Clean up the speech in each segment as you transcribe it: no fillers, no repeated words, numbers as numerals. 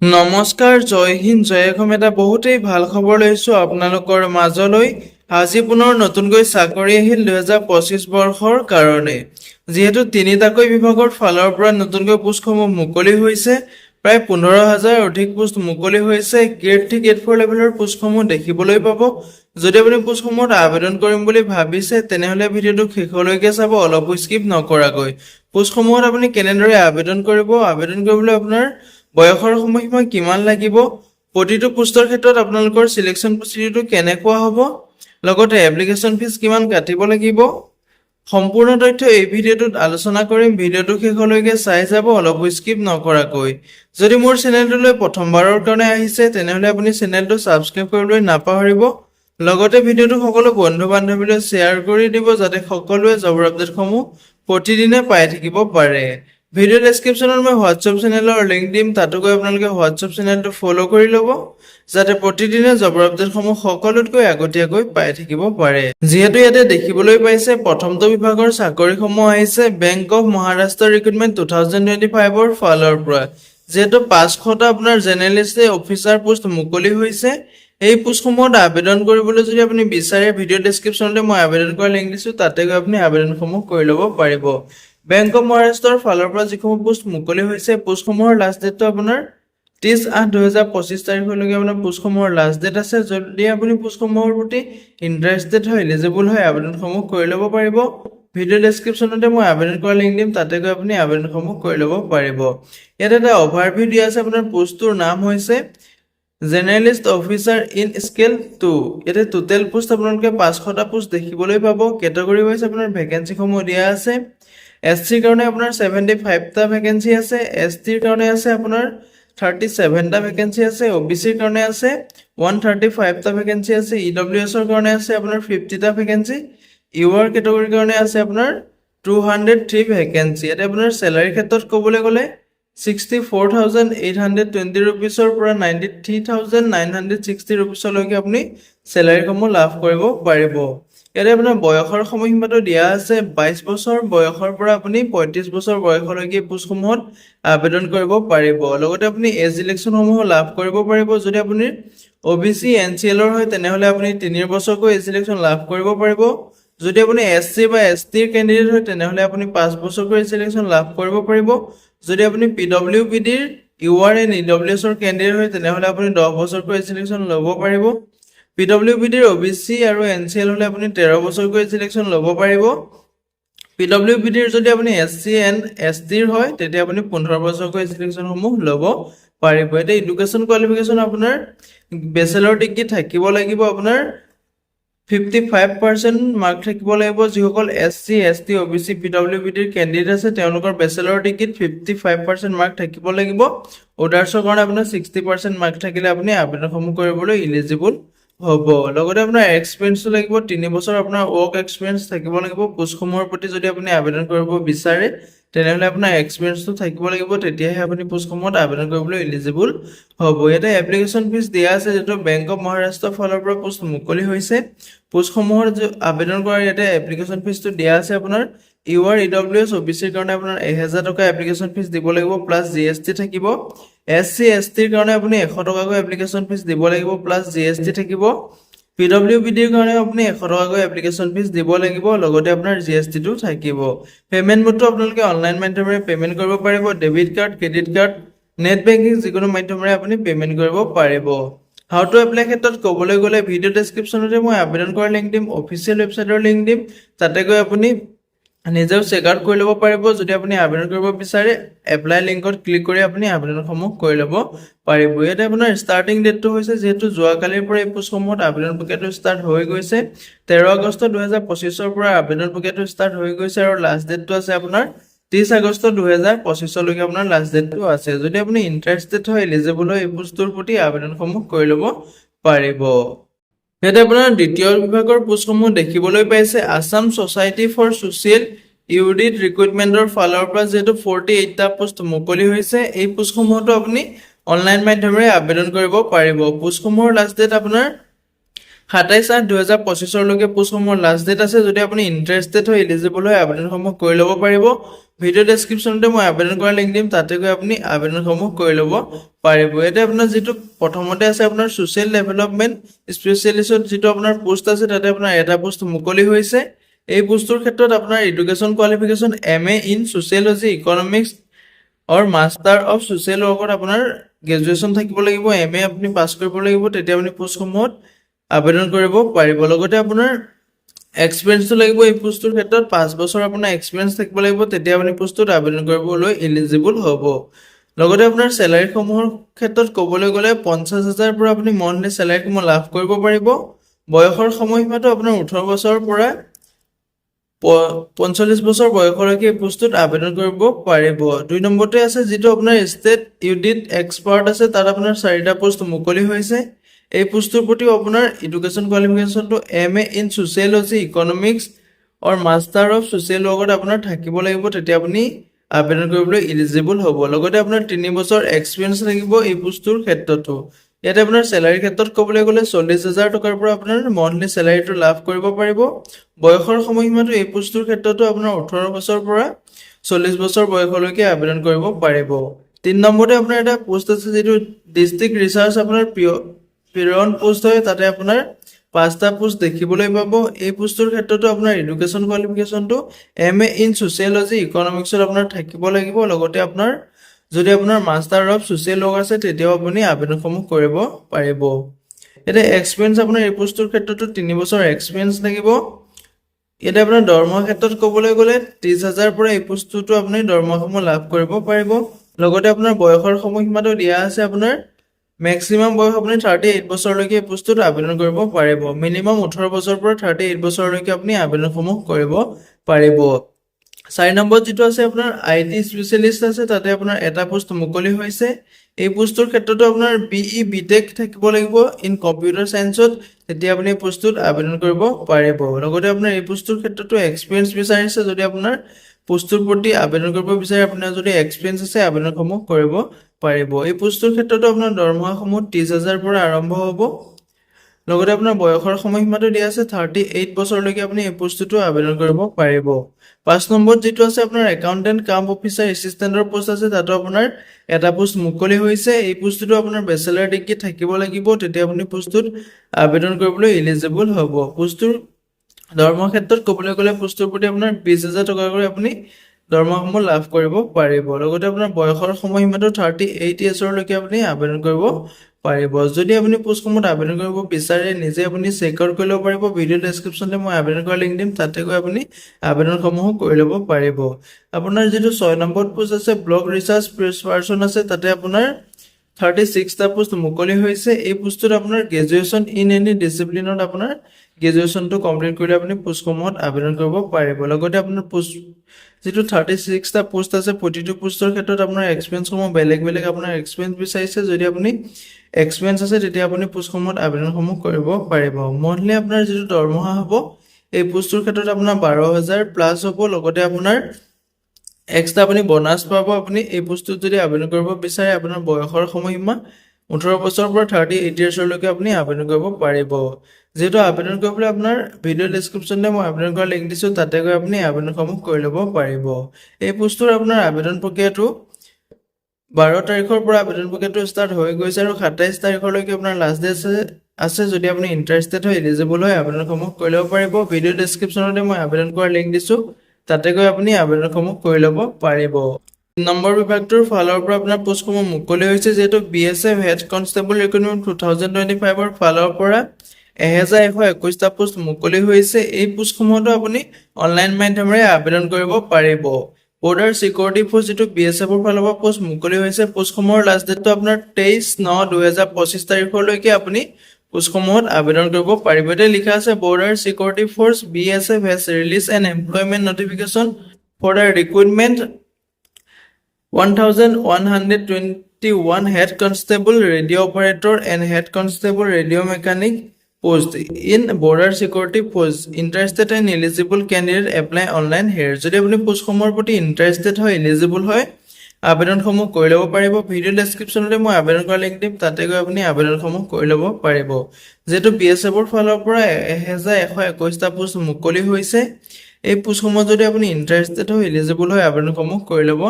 নমস্কাৰ, জয় হিন্দ, জয় অসম। এটা বহুতেই ভাল খবৰ লৈছোঁ আপোনালোকৰ মাজলৈ। আজি পুনৰ নতুনকৈ চাকৰি আহিল 2025 বৰ্ষৰ কাৰণে। যিহেতু তিনিটাকৈ বিভাগৰ ফালৰ পৰা নতুনকৈ পোষ্টসমূহ মুকলি হৈছে, প্ৰায় 15,000 অধিক পোষ্ট মুকলি হৈছে। গ্ৰেড 3 গ্ৰেড 4 লেভেলৰ পোষ্টসমূহ দেখিবলৈ পাব। যদি আপুনি পোষ্টসমূহত আবেদন কৰিম বুলি ভাবিছে, তেনেহ'লে ভিডিঅ'টো শেষলৈকে চাব, অলপো স্কিপ নকৰাকৈ। পোষ্টসমূহত আপুনি কেনেদৰে আবেদন কৰিব, আবেদন কৰিবলৈ আপোনাৰ বয়সৰ সময়সীমা কিমান লাগিব, প্ৰতিটো পোষ্টৰ ক্ষেত্ৰত আপোনালোকৰ সিলেকশ্যন প্ৰচিডিউৰটো কেনেকুৱা হ'ব, লগতে এপ্লিকেশ্যন ফিজ কিমান কাটিব লাগিব, সম্পূৰ্ণ তথ্য এই ভিডিঅ'টোত আলোচনা কৰিম। ভিডিঅ'টো শেষলৈকে চাই যাব, অলপো স্কিপ নকৰাকৈ। যদি মোৰ চেনেলটোলৈ প্ৰথমবাৰৰ কাৰণে আহিছে, তেনেহ'লে আপুনি চেনেলটো ছাবস্ক্ৰাইব কৰিবলৈ নাপাহৰিব। লগতে ভিডিঅ'টো সকলো বন্ধু বান্ধৱীলৈ শ্বেয়াৰ কৰি দিব, যাতে সকলোৱে জবৰ আপডেটসমূহ প্ৰতিদিনে পাই থাকিব পাৰে। ভিডিঅ' ডেছক্ৰিপশ্যনত মই হোৱাটছএপ চেনেলৰ লিংক দিম, তাতো গৈ আপোনালোকে হোৱাটছএপ চেনেলটো ফ'ল' কৰি ল'ব, যাতে প্ৰতিদিনে জবৰ আপডেটসমূহ সকলোতকৈ আগতীয়াকৈ পাই থাকিব পাৰে। যিহেতু ইয়াতে দেখিবলৈ পাইছে, প্ৰথমটো বিভাগৰ চাকৰিসমূহ আহিছে বেংক অফ মহাৰাষ্ট্ৰ ৰিক্ৰুটমেণ্ট 2025ৰ ফালৰ পৰা। যিহেতু 500টা আপোনাৰ জেনেৰেলিষ্ট অফিচাৰ পোষ্ট মুকলি হৈছে, এই পোষ্টসমূহত আবেদন কৰিবলৈ যদি আপুনি বিচাৰে, ভিডিঅ' ডেছক্ৰিপশ্যনতে মই আবেদন কৰা লিংক দিছোঁ, তাতে গৈ আপুনি আবেদনসমূহ কৰি ল'ব পাৰিব। বেংক অফ মহাৰাষ্ট্ৰৰ ফালৰ পৰা যিসমূহ পোষ্ট মুকলি হৈছে, পোষ্টসমূহৰ লাষ্ট ডেটটো আপোনাৰ 30/8/2025 তাৰিখলৈকে আপোনাৰ পোষ্টসমূহৰ লাষ্ট ডেট আছে। যদি আপুনি পোষ্টসমূহৰ প্ৰতি ইণ্টাৰেষ্টেড হয়, এলিজিবল হয়, আবেদনসমূহ কৰি ল'ব পাৰিব। ভিডিঅ' ডেছক্ৰিপশ্যনতে মই আবেদন কৰা লিংক দিম, তাতে গৈ আপুনি আবেদনসমূহ কৰি ল'ব পাৰিব। ইয়াত এটা অভাৰভিউ দিয়া আছে। আপোনাৰ পোষ্টটোৰ নাম হৈছে জেনেৰেলিষ্ট অফিচাৰ ইন স্কেল 2। ইয়াতে টোটেল পোষ্ট আপোনালোকে 500টা পোষ্ট দেখিবলৈ পাব। কেটেগৰী ৱাইজ আপোনাৰ ভেকেঞ্চিসমূহ দিয়া আছে। SCৰ কাৰণে আপোনাৰ 75টা ভেকেঞ্চি আছে, STৰ কাৰণে আছে আপোনাৰ 37টা ভেকেঞ্চি আছে, OBCৰ কাৰণে আছে 135টা ভেকেঞ্চি আছে, EWSৰ কাৰণে আছে আপোনাৰ 50টা ভেকেঞ্চি, UR কেটেগৰীৰ কাৰণে আছে আপোনাৰ 203 ভেকেঞ্চি। ইয়াতে আপোনাৰ চেলাৰীৰ ক্ষেত্ৰত ক'বলৈ গ'লে 64,820 ৰুপিছৰ পৰা 93,960 ৰুপিছলৈকে আপুনি চেলাৰীসমূহ লাভ কৰিব পাৰিব। ইয়াতে আপোনাৰ বয়সৰ সময়সীমাটো দিয়া আছে 22 বছৰ বয়সৰ পৰা আপুনি 35 বছৰ বয়সলৈকে পোষ্টসমূহত আবেদন কৰিব পাৰিব। লগতে আপুনি এজ ইলেকশ্যনসমূহ লাভ কৰিব পাৰিব। যদি আপুনি OBC NCLৰ হয়, তেনেহ'লে আপুনি 3 বছৰকৈ এজ ইলেকশ্যন লাভ কৰিব পাৰিব। যদি আপুনি SC বা STৰ কেণ্ডিডেট হয়, তেনেহ'লে আপুনি 5 বছৰকৈ এজ ইলেকশ্যন লাভ কৰিব পাৰিব। যদি আপুনি PWBDৰ UR এণ্ড EWSৰ কেণ্ডিডেট হয়, তেনেহ'লে আপুনি 10 বছৰকৈ এজ ইলেকশ্যন ল'ব পাৰিব। PWBDৰ OBC আৰু NCL হ'লে আপুনি 13 বছৰকৈ এজ ইলেকশ্যন ল'ব পাৰিব। PWBDৰ যদি আপুনি SC এণ্ড STৰ হয়, তেতিয়া আপুনি 15 বছৰকৈ এজ ইলেকশ্যনসমূহ ল'ব পাৰিব। এতিয়া এডুকেশ্যন কোৱালিফিকেশ্যন আপোনাৰ বেচেলৰ ডিগ্ৰী থাকিব লাগিব, আপোনাৰ 55% মাৰ্ক থাকিব লাগিব। যিসকল SC ST OBC PWBDৰ কেণ্ডিডেট আছে, তেওঁলোকৰ বেচেলৰ ডিগ্ৰীত 55% মাৰ্ক থাকিব লাগিব। অদাৰ্ছৰ কাৰণে আপোনাৰ 60% মাৰ্ক থাকিলে আপুনি আবেদনসমূহ কৰিবলৈ ইলিজিবল হ'ব। লগতে আপোনাৰ এক্সপিৰিয়েঞ্চটো লাগিব, 3 বছৰ আপোনাৰ ৱৰ্ক এক্সপিৰিয়েঞ্চ থাকিব লাগিব। পোষ্টসমূহৰ প্ৰতি যদি আপুনি আবেদন কৰিব বিচাৰে, তেনেহ'লে আপোনাৰ এক্সপিৰিয়েঞ্চটো থাকিব লাগিব, তেতিয়াহে আপুনি পোষ্টসমূহত আবেদন কৰিবলৈ ইলিজিবল হ'ব। ইয়াতে এপ্লিকেশ্যন ফিজ দিয়া আছে, যিহেতু বেংক অফ মহাৰাষ্ট্ৰৰ ফালৰ পৰা পোষ্ট মুকলি হৈছে। পোষ্টসমূহৰ আবেদন কৰাৰ ইয়াতে এপ্লিকেশ্যন ফিজটো দিয়া আছে আপোনাৰ UR EWS OBCৰ কাৰণে আপোনাৰ 1000 টকা এপ্লিকেশ্যন ফিজ দিব লাগিব, প্লাছ GST থাকিব। SC STৰ কাৰণে আপুনি 100 টকাকৈ এপ্লিকেশ্যন ফিজ দিব লাগিব, প্লাছ GST থাকিব। PWBDৰ কাৰণে আপুনি 100 টকাকৈ এপ্লিকেশ্যন ফিজ দিব লাগিব, লগতে আপোনাৰ GSTটো থাকিব। পে'মেণ্ট মোডটো আপোনালোকে অনলাইন মাধ্যমেৰে পে'মেণ্ট কৰিব পাৰিব। Debit card, credit card, net banking যিকোনো মাধ্যমেৰে আপুনি পে'মেণ্ট কৰিব পাৰিব। হাউ টু এপ্লাই ক্ষেত্ৰত ক'বলৈ গ'লে, ভিডিঅ' ডেছক্ৰিপশ্যনতে মই আবেদন কৰা লিংক দিম, অফিচিয়েল ৱেবছাইটৰ লিংক দিম, তাতে গৈ আপুনি নিজেও চেক আউট কৰি ল'ব পাৰিব। যদি আপুনি আবেদন কৰিব বিচাৰে, এপ্লাই লিংকত ক্লিক কৰি আপুনি আবেদনসমূহ কৰি ল'ব পাৰিব। ইয়াতে আপোনাৰ ষ্টাৰ্টিং ডেটটো হৈছে, যিহেতু যোৱাকালিৰ পৰা এই পোষ্টসমূহত আবেদন প্ৰক্ৰিয়াটো ষ্টাৰ্ট হৈ গৈছে। 13 আগষ্ট 2025ৰ পৰা আবেদন প্ৰক্ৰিয়াটো ষ্টাৰ্ট হৈ গৈছে, আৰু লাষ্ট ডেটটো আছে আপোনাৰ 30 আগষ্ট 2025লৈকে আপোনাৰ লাষ্ট ডেটটো আছে। যদি আপুনি ইণ্টাৰেষ্টেড হয়, এলিজিবল হয়, এই পোষ্টটোৰ প্ৰতি আবেদনসমূহ কৰি ল'ব পাৰিব। ইয়াতে আপোনাৰ দ্বিতীয় বিভাগৰ পোষ্টসমূহ দেখিবলৈ পাইছে। আছাম ছ'চাইটি ফৰ ছ'চিয়েল ইউডিট ৰিক্ৰুটমেণ্টৰ ফালৰ পৰা যিহেতু 48টা পোষ্ট মুকলি হৈছে, এই পোষ্টসমূহতো আপুনি অনলাইন মাধ্যমেৰে আবেদন কৰিব পাৰিব। পোষ্টসমূহৰ লাষ্ট ডেট আপোনাৰ 27/8/2025 লৈকে পোষ্টসমূহৰ লাষ্ট ডেট আছে যদি আপুনি ইণ্টাৰেষ্টেড হয় এলিজিবল হয় আবেদনসমূহ কৰি ল'ব পাৰিব ভিডিঅ' ডেছক্ৰিপশ্যনতে মই আবেদন কৰা লিংক দিম তাতে গৈ আপুনি আবেদনসমূহ কৰি ল'ব পাৰিব এতিয়া আপোনাৰ যিটো প্ৰথমতে আছে আপোনাৰ ছ'চিয়েল ডেভেলপমেণ্ট স্পেচিয়েলিষ্টত যিটো আপোনাৰ পোষ্ট আছে তাতে আপোনাৰ এটা পোষ্ট মুকলি হৈছে এই পোষ্টটোৰ ক্ষেত্ৰত আপোনাৰ education qualification MA in sociology economics और মাষ্টাৰ অফ ছ'চিয়েল ৱৰ্কত আপোনাৰ গ্ৰেজুৱেশ্যন থাকিব লাগিব MA আপুনি পাছ কৰিব লাগিব তেতিয়া আপুনি পোষ্টসমূহত আবেদন কৰিব পাৰিব লগতে আপোনাৰ এক্সপিৰিয়েন্সটো লাগিব এই পোষ্টটোৰ ক্ষেত্ৰত 5 বছৰ আপোনাৰ এক্সপিৰিয়েন্স থাকিব লাগিব তেতিয়া আপুনি পোষ্টটোত আবেদন কৰিবলৈ এলিজিবল হ'ব লগতে আপোনাৰ চেলাৰীসমূহৰ ক্ষেত্ৰত ক'বলৈ গ'লে 50,000 পৰা আপুনি মন্থলি চেলাৰীসমূহ লাভ কৰিব পাৰিব বয়সৰ সময়সীমাটো আপোনাৰ 18 বছৰৰ পৰা 45 বছৰ বয়সলৈকে এই পোষ্টটোত আবেদন কৰিব পাৰিব 2 নম্বৰতে আছে যিটো আপোনাৰ ষ্টেট ইউডিট এক্সপাৰ্ট আছে তাত আপোনাৰ 4টা পোষ্ট মুকলি হৈছে এই পোষ্টটোৰ প্ৰতিও আপোনাৰ এডুকেশ্যন কোৱালিফিকেশ্যনটো MA ইন ছ'চিয়লজি ইকনমিক্স और মাষ্টাৰ অফ ছ'চিয়েল ৱৰ্কত আপোনাৰ থাকিব লাগিব তেতিয়া আপুনি আবেদন কৰিবলৈ এলিজিবল হ'ব লগতে আপোনাৰ 3 বছৰ এক্সপিৰিয়েন্স লাগিব এই পোষ্টটোৰ ক্ষেত্ৰতো ইয়াতে আপোনাৰ চেলাৰীৰ ক্ষেত্ৰত ক'বলৈ গ'লে 40,000 টকাৰ পৰা আপোনাৰ মন্থলি চেলাৰীটো লাভ কৰিব পাৰিব বয়সৰ সময়সীমাটো এই পোষ্টটোৰ ক্ষেত্ৰতো আপোনাৰ 18 বছৰৰ পৰা 40 বছৰ বয়সলৈকে আবেদন কৰিব পাৰিব 3 নম্বৰতে আপোনাৰ এটা পোষ্ট আছে যিটো ডিস্ট্ৰিক্ট ৰিচাৰ্চ আপোনাৰ পিয়ন পোষ্ট হয় তাতে আপোনাৰ 5টা পোষ্ট দেখিবলৈ পাব এই পোষ্টৰ ক্ষেত্ৰতো আপোনাৰ এডুকেশ্যন কোৱালিফিকেশ্যনটো MA ইন ছ'চিয়লজি ইকনমিক্সত আপোনাৰ থাকিব লাগিব লগতে আপোনাৰ যদি আপোনাৰ মাষ্টাৰ অফ ছ'চিয়েল ৱৰ্ক আছে তেতিয়াও আপুনি আবেদনসমূহ কৰিব পাৰিব এটা এক্সপিৰিয়েন্স আপোনাৰ এই পোষ্টৰ ক্ষেত্ৰতো 3 বছৰ এক্সপিৰিয়েন্স লাগিব এটা আপোনাৰ দৰমহাৰ ক্ষেত্ৰত ক'বলৈ গ'লে 30,000 পৰা এই পোষ্টটো আপুনি দৰমহাসমূহ লাভ কৰিব পাৰিব লগতে আপোনাৰ বয়সৰ সময়সীমাটো দিয়া আছে আপোনাৰ মেক্সিমাম বয়স আপুনি 38 বছৰলৈকে এই পোষ্টটোত আবেদন কৰিব পাৰিব মিনিমাম 18 বছৰৰ পৰা 38 বছৰলৈকে আপুনি আবেদনসমূহ কৰিব পাৰিব 4 নম্বৰ যিটো আছে আপোনাৰ IT স্পেচিয়েলিষ্ট আছে তাতে আপোনাৰ এটা পোষ্ট মুকলি হৈছে এই পোষ্টৰ ক্ষেত্ৰতো আপোনাৰ BE BTech থাকিব লাগিব ইন কম্পিউটাৰ সায়েন্সত তেতিয়া আপুনি এই পোষ্টটোত আবেদন কৰিব পাৰিব লগতে আপোনাৰ এই পোষ্টৰ ক্ষেত্ৰতো এক্সপিৰিয়েন্স বিচাৰিছে যদি আপোনাৰ পোষ্টটোৰ প্ৰতি আবেদন কৰিব বিচাৰে আপোনাৰ যদি এক্সপিৰিয়েন্স আছে আবেদনসমূহ কৰিব পাৰিব এই পোষ্টটোৰ ক্ষেত্ৰতো আপোনাৰ দৰমহাসমূহ 30,000 পৰা আৰম্ভ হ'ব লগতে আপোনাৰ বয়সৰ সময়সীমাটো দিয়া আছে 38 বছৰলৈকে আপুনি এই পোষ্টটো আবেদন কৰিব পাৰিব 5 নম্বৰ যেটো আছে আপোনাৰ একাউন্টেন্ট কাম অফিচাৰ এসিস্ট্যান্টৰ পোষ্ট আছে তাতো আপোনাৰ এটা পোষ্ট মুকলি হৈছে এই পোষ্টটো আপোনাৰ বেচেলাৰ ডিগ্ৰী থাকিব লাগিব তেতিয়া আপুনি পোষ্টটোত আবেদন কৰিবলৈ এলিজিবল হ'ব পোষ্টটোৰ দৰমহাৰ ক্ষেত্ৰত ক'বলৈ গ'লে পোষ্টটোৰ প্ৰতি আপোনাৰ 20,000 টকা কৰি আপুনি দৰমহাসমূহ লাভ কৰিব পাৰিব লগতে আপোনাৰ বয়সৰ সময়সীমাটো 38 ইয়াৰ্ছলৈকে আপুনি আবেদন কৰিব পাৰিব যদি আপুনি পোষ্টসমূহত আবেদন কৰিব বিচাৰে নিজে আপুনি চেক আউট কৰি ল'ব পাৰিব ভিডিঅ' ডেছক্ৰিপশ্যনতে মই আবেদন কৰা লিংক দিম তাতে গৈ আপুনি আবেদনসমূহ কৰি ল'ব পাৰিব আপোনাৰ যেটো 6 নম্বৰ পোষ্ট আছে ব্লক ৰিচাৰ্চ পাৰ্সন আছে তাতে আপোনাৰ 36টা পোষ্ট মুকলি হৈছে এই পোষ্টত আপোনাৰ গ্ৰেজুৱেচন ইন এনি ডিসিপ্লিনত আপোনাৰ গ্ৰেজুৱেচনটো কমপ্লিট কৰি আপুনি পোষ্টসমূহত আবেদন কৰিব পাৰিব লগতে আপোনাৰ পোষ্ট যেটো 36টা পোষ্ট আছে প্ৰতিটো পোষ্টৰ ক্ষেত্ৰত আপোনাৰ এক্সপেৰিয়েন্সসমূহ বেলেগ বেলেগ আপোনাৰ এক্সপেৰিয়েন্স বিচাৰিছে যদি আপুনি এক্সপেৰিয়েন্স আছে তেতিয়া আপুনি পোষ্টসমূহত আবেদনসমূহ কৰিব পাৰিব মন্থলি আপোনাৰ যেটো দৰমহা হ'ব এই পোষ্টৰ ক্ষেত্ৰত আপোনাৰ 12,000 প্লাস হ'ব লগতে আপোনাৰ এক্সট্ৰা আপুনি বোনাস পাব আপুনি এই পোষ্টটোত যদি আবেদন কৰিব বিচাৰে আপোনাৰ বয়সৰ সময়সীমা 18 বছৰৰ পৰা 38 ইয়াৰ্ছলৈকে আপুনি আবেদন কৰিব পাৰিব যেটো আবেদন কৰিবলৈ আপোনাৰ ভিডিঅ' ডেছক্ৰিপশ্যনতে মই আবেদন কৰা লিংক দিছো তাতে গৈ আপুনি আবেদনসমূহ কৰি ল'ব পাৰিব এই পোষ্টৰ আপোনাৰ আবেদন প্ৰক্ৰিয়াটো 12 তাৰিখৰ পৰা আবেদন প্ৰক্ৰিয়াটো ষ্টাৰ্ট হৈ গৈছে আৰু 27 তাৰিখলৈকে আপোনাৰ লাষ্ট ডেট আছে যদি আপুনি ইন্টাৰেষ্টেড হয় এলিজিবল হয় আবেদনসমূহ কৰি ল'ব পাৰিব ভিডিঅ' ডেছক্ৰিপশ্যনতে মই আবেদন কৰা লিংক দিছো তাতে গৈ আপুনি আবেদনসমূহ কৰি ল'ব পাৰিব নম্বৰ বিভাগটোৰ ফালৰ পৰা আপোনাৰ পোষ্টসমূহ মুকলি হৈছে যেটো BSF হেড কনষ্টেবল ৰিক্ৰুটমেন্ট 2025 ৰ ফালৰ পৰা 1121টা পোষ্ট মুকলি হৈছে এই পোষ্টসমূহতো আপুনি অনলাইন মাধ্যমেৰে আবেদন কৰিব পাৰিব বৰ্ডাৰ সিকিউৰিটি ফোৰ্স যেটো BSF ৰ ফালৰ পৰা পোষ্ট মুকলি হৈছে পোষ্টসমূহৰ লাষ্ট ডেটটো আপোনাৰ 23/9/2025 তাৰিখলৈকে আপুনি পোষ্টসমূহত আবেদন কৰিব পাৰিব এতে লিখা আছে border security force BSF has released an employment notification for the recruitment 1121 head constable radio operator and head constable radio mechanic post in border security force interested and eligible candidate apply online here যদি আপুনি পোষ্টসমূহৰ প্ৰতি interested হয় eligible হয় আবেদনসমূহ কৰি ল'ব পাৰিব। Video' ডেছক্ৰিপশ্যনতে মই আবেদন কৰা লিংক দিম, তাতে গৈ আপুনি আবেদনসমূহ কৰি ল'ব পাৰিব। যিহেতু BSFৰ ফালৰ পৰা 1121টা পোষ্ট মুকলি হৈছে, এই পোষ্টসমূহ যদি আপুনি ইণ্টাৰেষ্টেড হয়, এলিজিবল হয়, আবেদনসমূহ কৰি ল'ব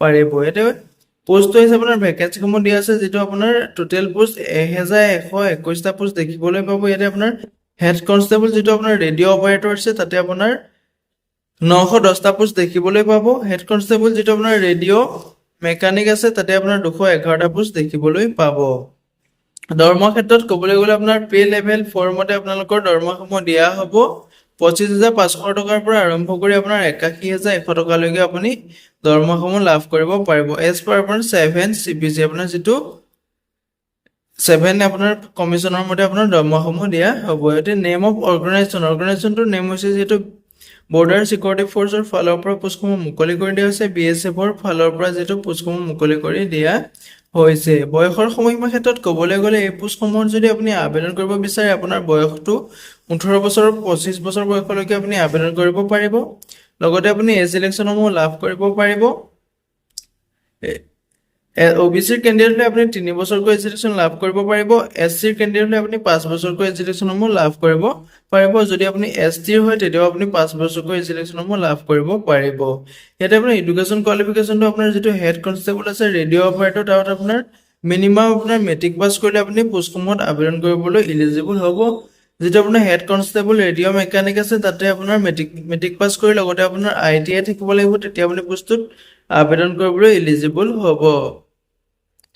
পাৰিব। ইয়াতে পোষ্ট ৱাইজ আপোনাৰ ভেকেঞ্চিসমূহ দিয়া আছে, যিটো আপোনাৰ টোটেল পোষ্ট 1121টা পোষ্ট দেখিবলৈ পাব। ইয়াতে আপোনাৰ হেড কনষ্টেবল যিটো আপোনাৰ ৰেডিঅ' অপাৰেটৰ আছে, তাতে আপোনাৰ 910টা পোষ্ট দেখিবলৈ পাব। হেড কনষ্টেবল যিটো আপোনাৰ ৰেডিঅ' মেকানিক আছে, তাতে আপোনাৰ 211টা পোষ্ট দেখিবলৈ পাব। দৰমহাৰ ক্ষেত্ৰত ক'বলৈ গ'লে আপোনাৰ পে লেভেল 4 মতে আপোনালোকৰ দৰমহাসমূহ দিয়া হ'ব 25,500 টকাৰ পৰা আৰম্ভ কৰি আপোনাৰ 81,100 টকালৈকে আপুনি দৰমহাসমূহ লাভ কৰিব পাৰিব। এজ পাৰ আপোনাৰ 7 CPC আপোনাৰ যিটো 7 আপোনাৰ কমিশ্যনৰ মতে আপোনাৰ দৰমহাসমূহ দিয়া হ'ব। এতিয়া নেম অফ অৰ্গেনাইজেশ্যনটোৰ নেম হৈছে যিহেতু বৰ্ডাৰ চিকিউৰিটি ফ'ৰ্চৰ ফালৰ পৰা পোষ্টসমূহ মুকলি কৰি দিয়া হৈছে, BSFৰ ফালৰ পৰা যিহেতু পোষ্টসমূহ মুকলি কৰি দিয়া হৈছে। বয়সৰ সময়সীমাৰ ক্ষেত্ৰত ক'বলৈ গ'লে এই পোষ্টসমূহত যদি আপুনি আবেদন কৰিব বিচাৰে, আপোনাৰ বয়সটো 18 বছৰৰ 25 বছৰ বয়সলৈকে আপুনি আবেদন কৰিব পাৰিব। লগতে আপুনি এজ ইলেকশ্যনসমূহ লাভ কৰিব পাৰিব। OBCৰ কেণ্ডিডেট হ'লে আপুনি 3 বছৰকৈ এডুকেশ্যন লাভ কৰিব পাৰিব। SCৰ কেণ্ডিডেট হ'লে আপুনি 5 বছৰকৈ এডুকেশ্যনসমূহ লাভ কৰিব পাৰিব। যদি আপুনি STৰ হয়, তেতিয়াও আপুনি 5 বছৰকৈ এডুকেশ্যনসমূহ লাভ কৰিব পাৰিব। ইয়াতে আপোনাৰ এডুকেশ্যন কোৱালিফিকেশ্যনটো আপোনাৰ যিটো হেড কনষ্টেবল আছে, ৰেডিঅ' অপাৰেটৰ, তাত আপোনাৰ মিনিমাম আপোনাৰ মেট্ৰিক পাছ কৰিলে আপুনি পোষ্টসমূহত আবেদন কৰিবলৈ ইলিজিবল হ'ব। যিটো আপোনাৰ হেড কনষ্টেবল ৰেডিঅ' মেকানিক আছে, তাতে আপোনাৰ মেট্ৰিক পাছ কৰি লগতে আপোনাৰ ITI থাকিব লাগিব, তেতিয়া আপুনি পোষ্টটোত আবেদন কৰিবলৈ ইলিজিবল হ'ব।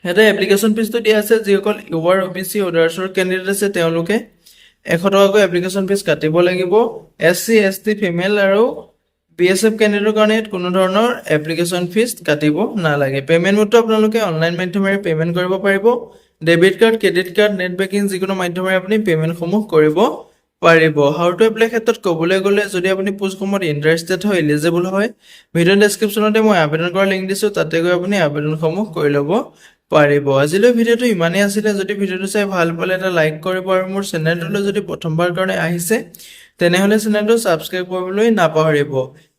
ইয়াতে এপ্লিকেশ্যন ফিজটো দিয়া আছে, যিসকল ইউআৰ OBC অদাৰ্ছৰ কেণ্ডিডেট আছে, তেওঁলোকে 100 টকাকৈ এপ্লিকেশ্যন ফিজ কাটিব লাগিব। SC ST ফিমেল আৰু BSF কেণ্ডিডেটৰ কাৰণে কোনো ধৰণৰ এপ্লিকেশ্যন ফিজ কাটিব নালাগে। পে'মেণ্ট মোডটো আপোনালোকে অনলাইন মাধ্যমেৰে পে'মেণ্ট কৰিব পাৰিব। Debit card, credit card, net banking যিকোনো মাধ্যমেৰে আপুনি পে'মেণ্টসমূহ কৰিব পাৰিব। হাউ টু এপ্লাই ক্ষেত্ৰত ক'বলৈ গ'লে, যদি আপুনি পোষ্টসমূহত ইণ্টাৰেষ্টেড হয়, এলিজিবল হয়, ভিডিঅ' ডেছক্ৰিপশ্যনতে মই আবেদন কৰা লিংক দিছোঁ, তাতে গৈ আপুনি আবেদনসমূহ কৰি ল'ব পাৰিব। আজিলৈ ভিডিঅ'টো ইমানেই আছিলে। যদি ভিডিঅ'টো চাই ভাল পালে এটা লাইক কৰিব, আৰু মোৰ চেনেলটোলৈ যদি প্ৰথমবাৰ কাৰণে আহিছে, তেনেহ'লে চেনেলটো ছাবস্ক্ৰাইব কৰিবলৈ নাপাহৰিব।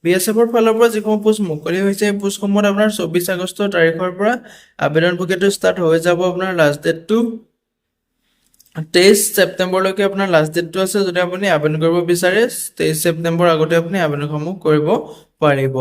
BSFৰ ফালৰ পৰা যিসমূহ পোষ্ট মুকলি হৈছে, এই পোষ্টসমূহত আপোনাৰ 24 আগষ্ট তাৰিখৰ পৰা আবেদন প্ৰক্ৰিয়াটো ষ্টাৰ্ট হৈ যাব। আপোনাৰ লাষ্ট ডেটটো 23 ছেপ্টেম্বৰলৈকে আপোনাৰ লাষ্ট ডেটটো আছে। যদি আপুনি আবেদন কৰিব বিচাৰে, 23 ছেপ্টেম্বৰ আগতে আপুনি আবেদনসমূহ কৰিব পাৰিব।